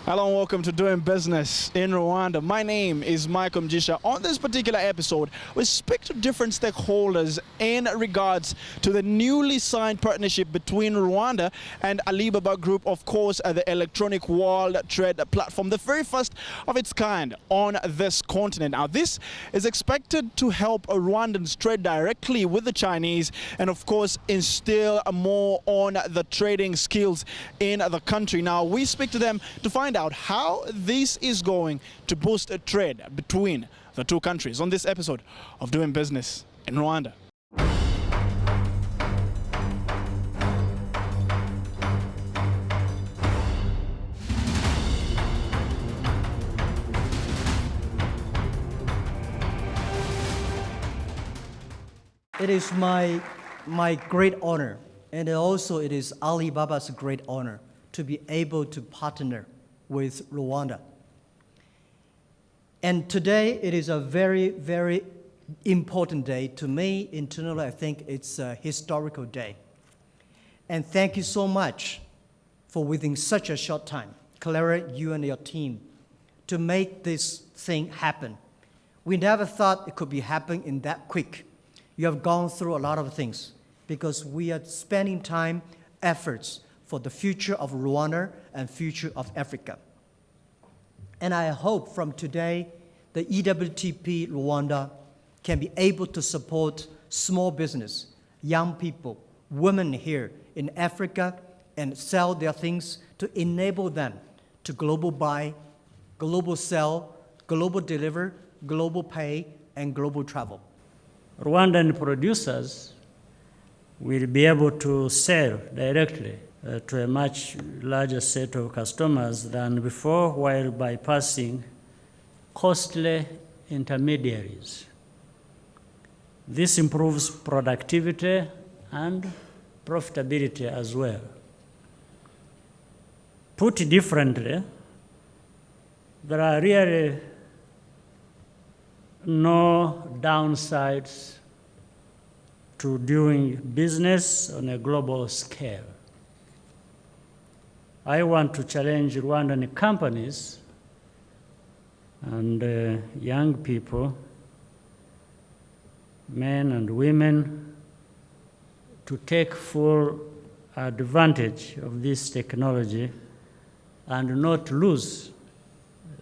Hello and welcome to Doing Business in Rwanda. My name is Michael Mjisha. On this particular episode, we speak to different stakeholders in regards to the newly signed partnership between Rwanda and Alibaba Group, of course, the electronic world trade platform, the very first of its kind on this continent. Now, this is expected to help Rwandans trade directly with the Chinese and, of course, instill more on the trading skills in the country. Now, we speak to them to find out how this is going to boost a trade between the two countries on this episode of Doing Business in Rwanda. It is my great honor, and also it is Alibaba's great honor to be able to partner with Rwanda. And today it is a very, very important day. To me, internally, I think it's a historical day. And thank you so much for within such a short time, Clara, you and your team, to make this thing happen. We never thought it could be happening in that quick. You have gone through a lot of things because we are spending time, efforts for the future of Rwanda and future of Africa. And I hope from today, the eWTP Rwanda can be able to support small business, young people, women here in Africa, and sell their things to enable them to global buy, global sell, global deliver, global pay, and global travel. Rwandan producers will be able to sell directly to a much larger set of customers than before, while bypassing costly intermediaries. This improves productivity and profitability as well. Put differently, there are really no downsides to doing business on a global scale. I want to challenge Rwandan companies and young people, men and women, to take full advantage of this technology and not lose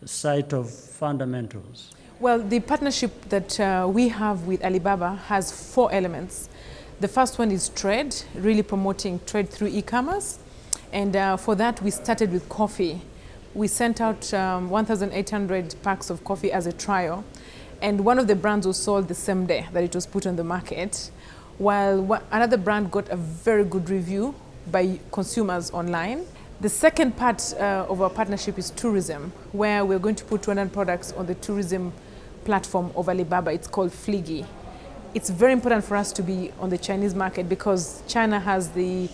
sight of fundamentals. Well, the partnership that we have with Alibaba has 4 elements. The first one is trade, really promoting trade through e-commerce. And for that, we started with coffee. We sent out 1,800 packs of coffee as a trial. And one of the brands was sold the same day that it was put on the market, while another brand got a very good review by consumers online. The second part of our partnership is tourism, where we're going to put Rwandan products on the tourism platform of Alibaba. It's called Fligi. It's very important for us to be on the Chinese market because China has the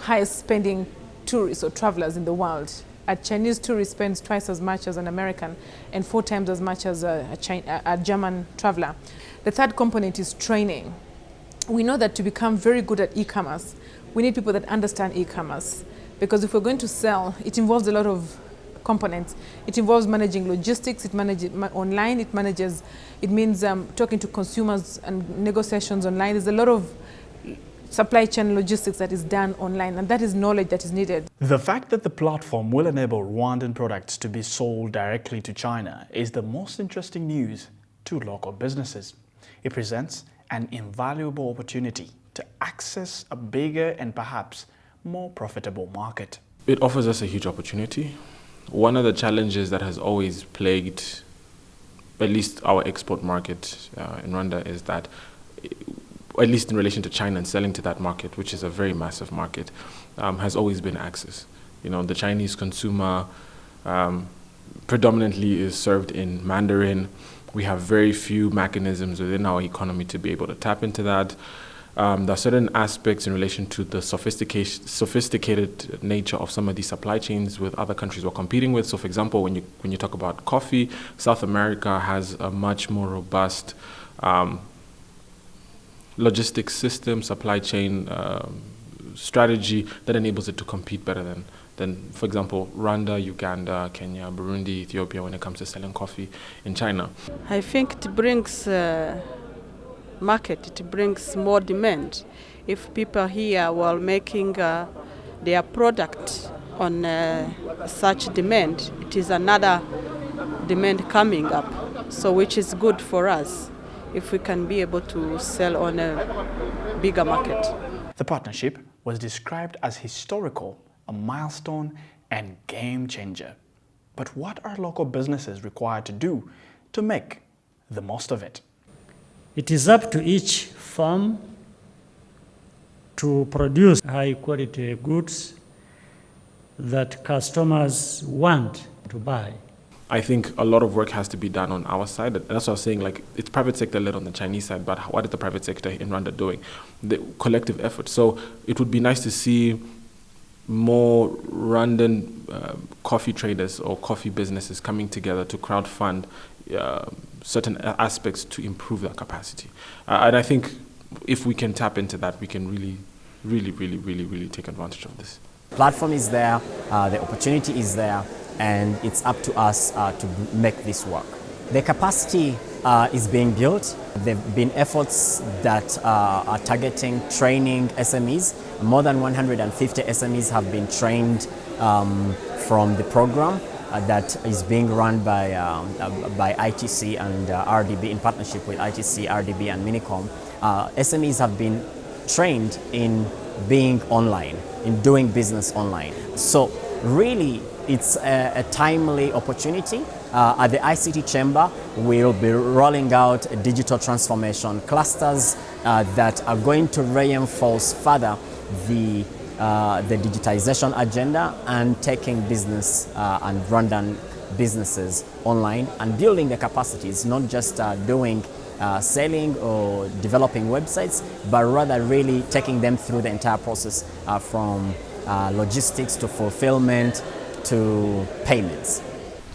highest spending tourists or travelers in the world. A Chinese tourist spends twice as much as an American and 4 times as much as a German traveler. The third component is training. We know that to become very good at e-commerce, we need people that understand e-commerce. Because if we're going to sell, it involves a lot of components. It involves managing logistics, it manages online, it means talking to consumers and negotiations online. There's a lot of supply chain logistics that is done online, and that is knowledge that is needed. The fact that the platform will enable Rwandan products to be sold directly to China is the most interesting news to local businesses. It presents an invaluable opportunity to access a bigger and perhaps more profitable market. It offers us a huge opportunity. One of the challenges that has always plagued at least our export market in Rwanda is that, at least in relation to China and selling to that market, which is a very massive market, has always been access. The Chinese consumer predominantly is served in Mandarin. We have very few mechanisms within our economy to be able to tap into that. There are certain aspects in relation to the sophisticated nature of some of these supply chains with other countries we're competing with. So, for example, when you talk about coffee, South America has a much more robust logistics system, supply chain strategy that enables it to compete better than, for example, Rwanda, Uganda, Kenya, Burundi, Ethiopia when it comes to selling coffee in China? I think it brings market, it brings more demand. If people here were making their product on such demand, it is another demand coming up, so which is good for us if we can be able to sell on a bigger market. The partnership was described as historical, a milestone, and game changer. But what are local businesses required to do to make the most of it? It is up to each farm to produce high quality goods that customers want to buy. I think a lot of work has to be done on our side. That's what I was saying, like, it's private sector led on the Chinese side, but what is the private sector in Rwanda doing? The collective effort. So it would be nice to see more Rwandan coffee traders or coffee businesses coming together to crowdfund certain aspects to improve their capacity. And I think if we can tap into that, we can really take advantage of this. Platform is there, the opportunity is there, and it's up to us to make this work. The capacity is being built. There have been efforts that are targeting training SMEs. More than 150 SMEs have been trained from the program that is being run by ITC and RDB in partnership with ITC, RDB and Minicom. SMEs have been trained in being online, in doing business online. So really, it's a timely opportunity. At the ICT Chamber, we'll be rolling out digital transformation clusters that are going to reinforce further the digitization agenda and taking business and Rwandan businesses online and building the capacities, not just doing selling or developing websites, but rather really taking them through the entire process from logistics to fulfillment to payments.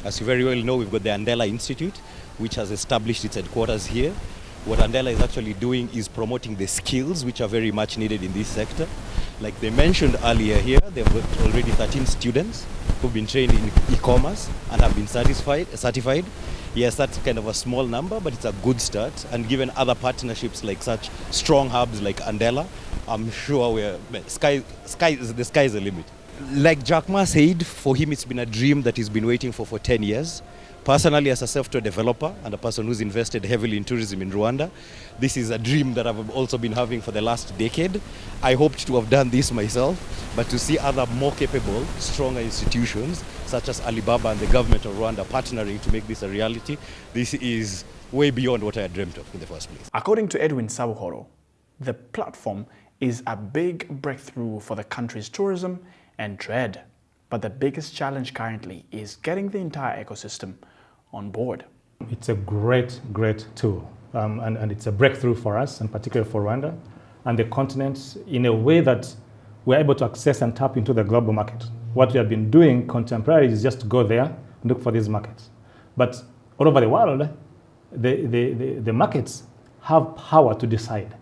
As you very well know, we've got the Andela Institute, which has established its headquarters here. What Andela is actually doing is promoting the skills which are very much needed in this sector. Like they mentioned earlier here, they've got already 13 students who've been trained in e-commerce and have been certified. Yes, that's kind of a small number, but it's a good start. And given other partnerships like such strong hubs like Andela, I'm sure the sky is the limit. Like Jack Ma said, for him it's been a dream that he's been waiting for 10 years. Personally, as a software developer and a person who's invested heavily in tourism in Rwanda, this is a dream that I've also been having for the last decade. I hoped to have done this myself, but to see other more capable, stronger institutions, such as Alibaba and the government of Rwanda partnering to make this a reality, this is way beyond what I had dreamt of in the first place. According to Edwin Sabuhoro, the platform is a big breakthrough for the country's tourism and trade. But the biggest challenge currently is getting the entire ecosystem on board. It's a great tool, and it's a breakthrough for us, and particularly for Rwanda and the continent, in a way that we're able to access and tap into the global market. What we have been doing contemporarily is just to go there and look for these markets. But all over the world, the markets have power to decide.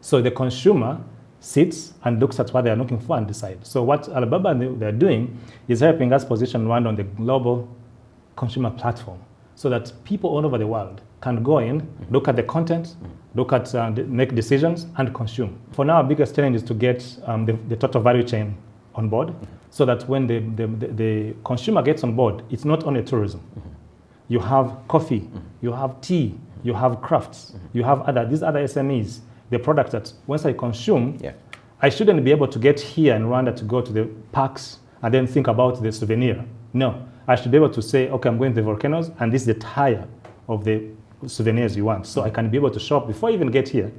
So the consumer sits and looks at what they are looking for and decide. So what Alibaba they're doing is helping us position Rwanda on the global consumer platform so that people all over the world can go in, look at the content, look at make decisions and consume. For now, our biggest challenge is to get the total value chain on board so that when the consumer gets on board, it's not only tourism. You have coffee, you have tea, you have crafts, you have these other SMEs, the products that once I consume, I shouldn't be able to get here in Rwanda to go to the parks and then think about the souvenir. No, I should be able to say, okay, I'm going to the volcanoes and this is the tire of the souvenirs you want. So I can be able to shop before I even get here.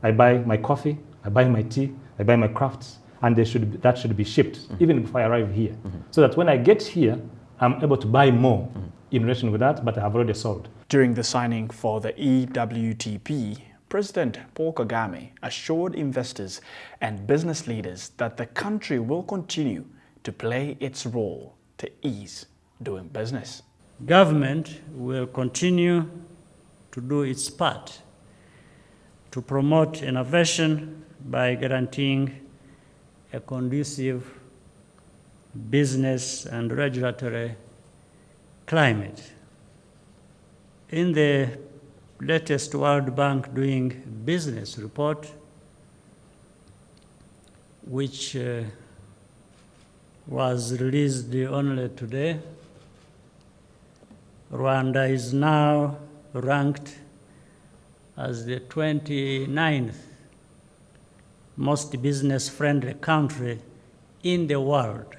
I buy my coffee, I buy my tea, I buy my crafts, and that should be shipped even before I arrive here. So that when I get here, I'm able to buy more in relation with that, but I have already sold. During the signing for the eWTP, President Paul Kagame assured investors and business leaders that the country will continue to play its role to ease doing business. Government will continue to do its part to promote innovation by guaranteeing a conducive business and regulatory climate. In the latest World Bank Doing Business report, which was released only today, Rwanda is now ranked as the 29th most business-friendly country in the world.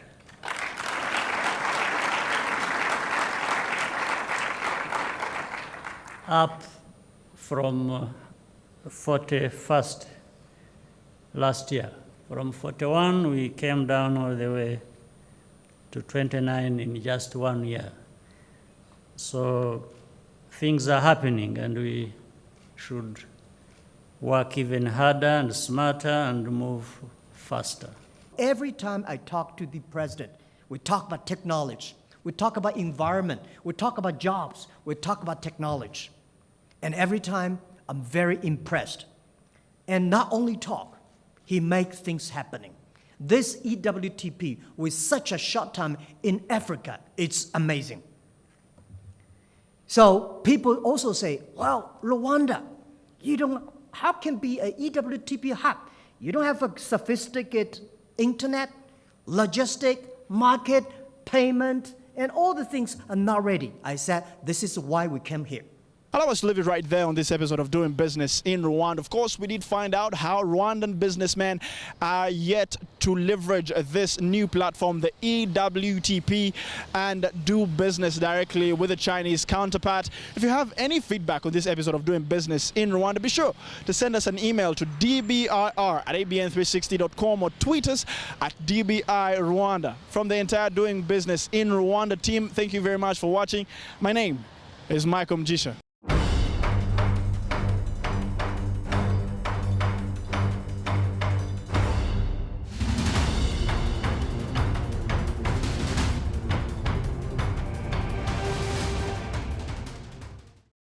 Up from 41st last year. From 41, we came down all the way to 29 in just 1 year. So things are happening, and we should work even harder and smarter and move faster. Every time I talk to the president, we talk about technology, we talk about environment, we talk about jobs, we talk about technology. And every time, I'm very impressed. And not only talk, he makes things happening. This eWTP, with such a short time in Africa, it's amazing. So people also say, well, Rwanda, how can be an eWTP hub? You don't have a sophisticated internet, logistic, market, payment, and all the things are not ready. I said, this is why we came here. Allow us to leave it right there on this episode of Doing Business in Rwanda. Of course, we did find out how Rwandan businessmen are yet to leverage this new platform, the eWTP, and do business directly with a Chinese counterpart. If you have any feedback on this episode of Doing Business in Rwanda, be sure to send us an email to dbir@abn360.com or tweet us at dbirwanda. From the entire Doing Business in Rwanda team, thank you very much for watching. My name is Michael Mjisha.